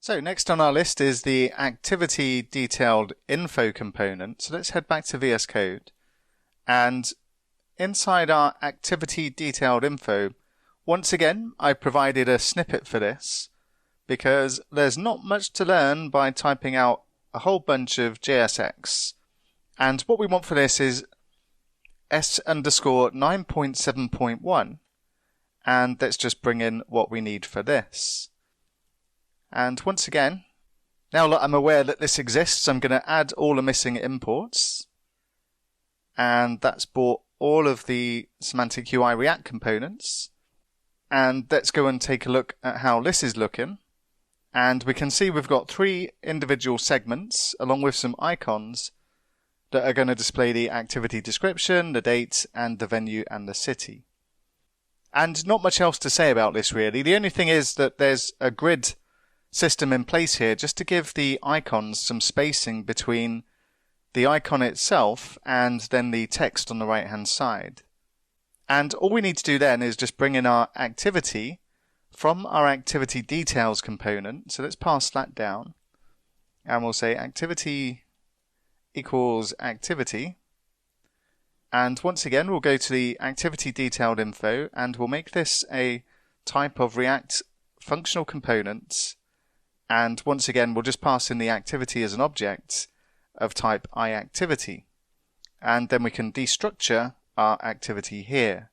So next on our list is the activity detailed info component. So let's head back to VS Code. And inside our activity detailed info, once again, I provided a snippet for this because there's not much to learn by typing out a whole bunch of JSX. And what we want for this is S_9.7.1. And let's just bring in what we need for this. And once again, now that I'm aware that this exists, I'm going to add all the missing imports. And that's brought all of the semantic UI React components. And let's go and take a look at how this is looking. And we can see we've got 3 individual segments along with some icons that are going to display the activity description, the date, and the venue and the city. And not much else to say about this really. The only thing is that there's a grid system in place here just to give the icons some spacing between the icon itself and then the text on the right hand side. And all we need to do then is just bring in our activity from our activity details component. So let's pass that down and we'll say activity equals activity. And once again we'll go to the activity detailed info and we'll make this a type of React functional component. And once again, we'll just pass in the activity as an object of type iActivity. And then we can destructure our activity here.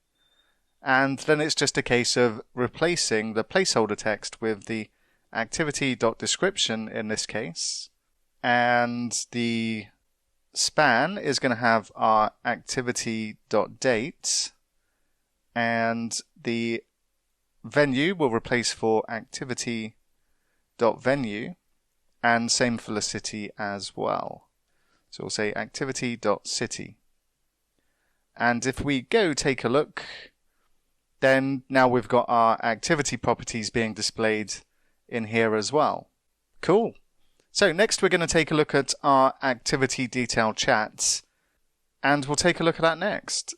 And then it's just a case of replacing the placeholder text with the activity.description in this case. And the span is going to have our activity.date. And the venue will replace for activity.venue, and same for the city as well. So we'll say activity.city. And if we go take a look, then now we've got our activity properties being displayed in here as well. Cool. So next we're going to take a look at our activity detail chats, and we'll take a look at that next.